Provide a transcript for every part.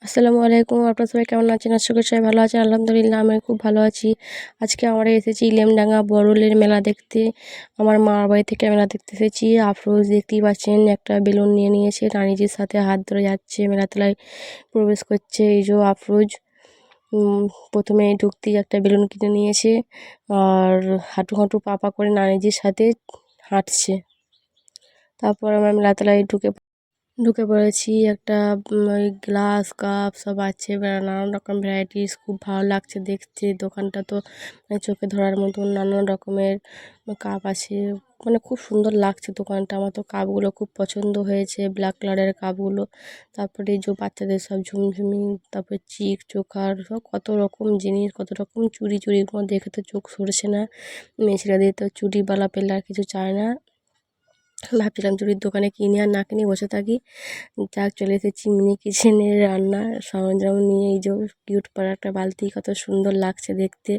আসসালামু আলাইকুম। আপনারা সবাই কেমন আছেন? আশা করি সবাই ভালো আছেন। আলহামদুলিল্লাহ আমি খুব ভালো আছি। আজকে আমরা এসেছি ইলেমডাঙ্গা বড়লের মেলা দেখতে। আমার মামার বাড়ি থেকে মেলা দেখতে এসেছি। আফরোজ দেখতেই পাচ্ছেন একটা বেলুন নিয়ে নিয়েছে। রানীজির সাথে হাত ধরে যাচ্ছে, মেলা তলায় প্রবেশ করছে। এই যে আফরোজ প্রথমে ঢুকতেই একটা বেলুন কিনে নিয়েছে আর হাঁটু হাঁটু পা পা করে নানিজির সাথে হাঁটছে। তারপর আমরা মেলা তলায় ঢুকে পড়েছি। একটা ওই গ্লাস কাপ সব আছে, নানান রকম ভ্যারাইটিস, খুব ভালো লাগছে দেখতে। দোকানটা তো চোখে ধরার মতন, নানান রকমের কাপ আছে, মানে খুব সুন্দর লাগছে দোকানটা। আমার তো কাপগুলো খুব পছন্দ হয়েছে, ব্ল্যাক কালারের কাপগুলো। তারপরে এই যে বাচ্চাদের সব ঝুমঝুমি, তারপরে চিক চোখার সব কত রকম জিনিস, কত রকম চুড়ি চুড়িগুলো দেখে তো চোখ সরছে না। মেয়ে ছেলেদের তো চুড়িওয়ালা পেলে আর কিছু চায় না। ভাবছিলাম চুড়ির দোকানে কিনে আর না কিনে বসে থাকি। যাক, চলে এসেছি মিনি কিচেনের রান্নার সরঞ্জাম নিয়ে। এই যে কিউট পাড়া একটা বালতি, কত সুন্দর লাগছে দেখতে।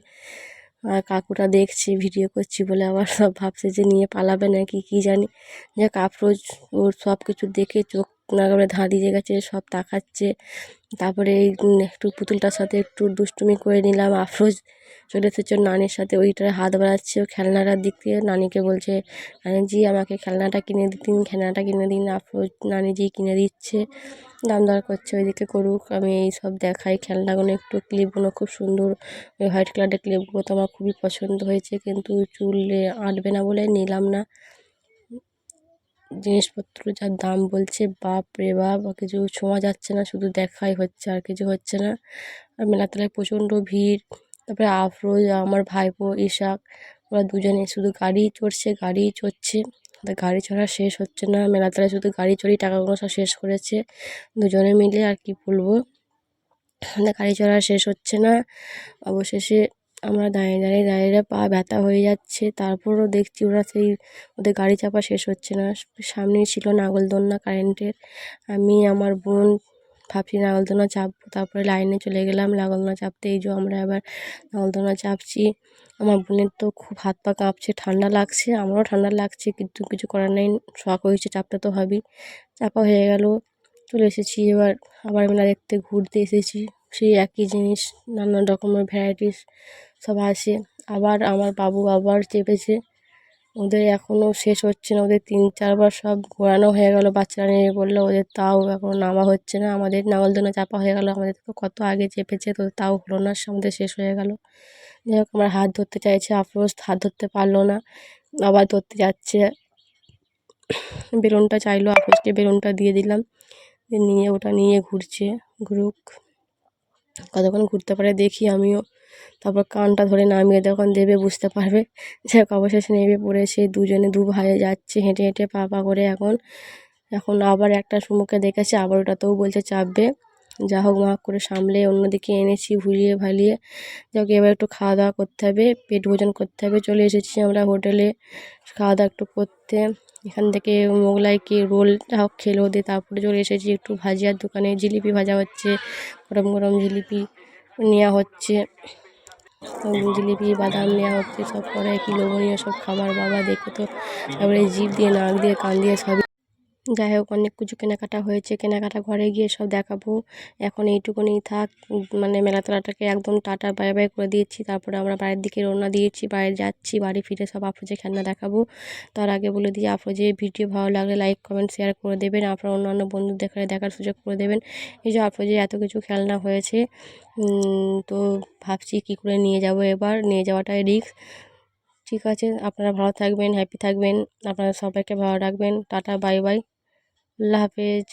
আর কাকুটা দেখছি ভিডিও করছি বলে আবার সব ভাবছে যে নিয়ে পালাবে নাকি কী জানি। যাক, আফরোজ ওর সব কিছু দেখে চোখ নাগালে ধাঁধিয়ে গেছে, সব তাকাচ্ছে। তারপরে এই একটু পুতুলটার সাথে একটু দুষ্টুমি করে নিলাম। আফরোজ চলে এসেছে নানির সাথে, ওইটারে হাত বাড়াচ্ছে ও খেলনাটার দিক থেকে। নানিকে বলছে, নানিজি আমাকে খেলনাটা কিনে দিন, খেলনাটা কিনে দিন। আফরোজ নানিজি কিনে দিচ্ছে, দাম দর করছে, ওইদিকে করুক, আমি এই সব দেখাই। খেলনাগুলো একটু ক্লিপগুলো খুব সুন্দর, ওই হোয়াইট কালারের ক্লিপগুলো তো আমার খুবই পছন্দ হয়েছে, কিন্তু চুলে আঁটবে না বলে নিলাম না। জিনিসপত্র যা দাম বলছে, বাপ রে বাপ, কিছু ছোঁয়া যাচ্ছে না, শুধু দেখাই হচ্ছে আর কিছু হচ্ছে না। আর মেলাতলায় প্রচণ্ড ভিড়। তারপরে আফরোজ, আমার ভাইপো ইশাক, ওরা দুজনে শুধু গাড়ি চড়ছে, গাড়ি চড়ছে। গাড়ি চড়া শেষ হচ্ছে না, মেলাতলায় শুধু গাড়ি চড়ি টাকাগুলো সব শেষ করেছে দুজনে মিলে। আর কি বলবো, গাড়ি চড়া শেষ হচ্ছে না। অবশেষে আমরা দাঁড়িয়ে দাঁড়িয়ে দাঁড়িয়ে পা ব্যথা হয়ে যাচ্ছে। তারপরও দেখছি ওরা সেই, ওদের গাড়ি চাপা শেষ হচ্ছে না। সামনেই ছিল নাগলদোলনা কারেন্টের। আমি আমার বোন ভাবছি নাগলদোলনা চাপবো, তারপরে লাইনে চলে গেলাম নাগলদোলনা চাপতে। এই যে আমরা এবার নাগলদোলনা চাপছি। আমার বোনের তো খুব হাত পা কাঁপছে, ঠান্ডা লাগছে, আমারও ঠান্ডা লাগছে, কিন্তু কিছু করার নেই, শখ হয়েছে, চাপতে তো হবেই। চাপা হয়ে গেল, চলে এসেছি। এবার আবার মেলা দেখতে ঘুরতে এসেছি। সেই একই জিনিস, নানান রকমের ভ্যারাইটিস সব আছে। আবার আমার বাবু আবার চেপেছে, ওদের এখনও শেষ হচ্ছে না, ওদের 3-4বার সব ঘোরানো হয়ে গেল। বাচ্চারা নেমে বললো, ওদের তাও এখনও নামা হচ্ছে না। আমাদের নাগলদোলনা চাপা হয়ে গেল, আমাদের তো কত আগে চেপেছে, তো তাও হলো না, আমাদের শেষ হয়ে গেল। যাই হোক, আমার হাত ধরতে চাইছে, আফরোজ হাত ধরতে পারলো না, আবার ধরতে যাচ্ছে। বেলুনটা চাইলো, আফরোজকে বেলুনটা দিয়ে দিলাম, নিয়ে ওটা নিয়ে ঘুরছে, ঘুরুক, কতক্ষণ ঘুরতে পারে দেখি আমিও। তারপর কানটা ধরে নামিয়ে যখন দেবে বুঝতে পারবে। যাক, অবশেষে নেমে পড়েছে, দুজনে দু ভাই যাচ্ছে হেঁটে হেঁটে পা পা করে। এখন এখন আবার একটা সুমুখে দেখেছে, আবার ওটাতেও বলছে চাপবে। যা হোক, মা করে সামলে অন্যদিকে এনেছি ভুলিয়ে ভালিয়ে। যাক, এবার একটু খাওয়া দাওয়া করতে হবে, পেট ভোজন করতে হবে। চলে এসেছি আমরা হোটেলে খাওয়া দাওয়া একটু করতে। এখান থেকে মোগলাই কি রোল যা হোক খেলো দিয়ে তারপরে চলে এসেছি একটু ভাজিয়ার দোকানে। জিলিপি ভাজা হচ্ছে, গরম গরম জিলিপি নেওয়া হচ্ছে, জিলিপি বাদাম নেওয়া হচ্ছে, সব কড়াই কি লোভনীয় সব খাবার, বাবা দেখে তো তারপরে জিভ দিয়ে নাক দিয়ে কান দিয়ে সবই। যাই হোক, অনেক কিছু কেনাকাটা হয়েছে, কেনাকাটা ঘরে গিয়ে সব দেখাবো। এখন এইটুকুনি থাক, মানে মেলাতলাটাকে একদম টাটা বাই বাই করে দিয়েছি। তারপরে আমরা বাড়ির দিকে রওনা দিয়েছি, বাইরে যাচ্ছি, বাড়ি ফিরে সব আফরোজের খেলনা দেখাবো। তার আগে বলে দিই, আফরোজের ভিডিও ভালো লাগলে লাইক কমেন্ট শেয়ার করে দেবেন, আপনার অন্যান্য বন্ধুদের দেখার সুযোগ করে দেবেন। এই যে আফরোজের এত কিছু খেলনা হয়েছে, তো ভাবছি কী করে নিয়ে যাব, এবার নিয়ে যাওয়াটাই রিস্ক। ঠিক আছে, আপনারা ভালো থাকবেন, হ্যাপি থাকবেন, আপনারা সবাইকে ভালো রাখবেন। টাটা বাই বাই, আল্লাহ হাফেজ।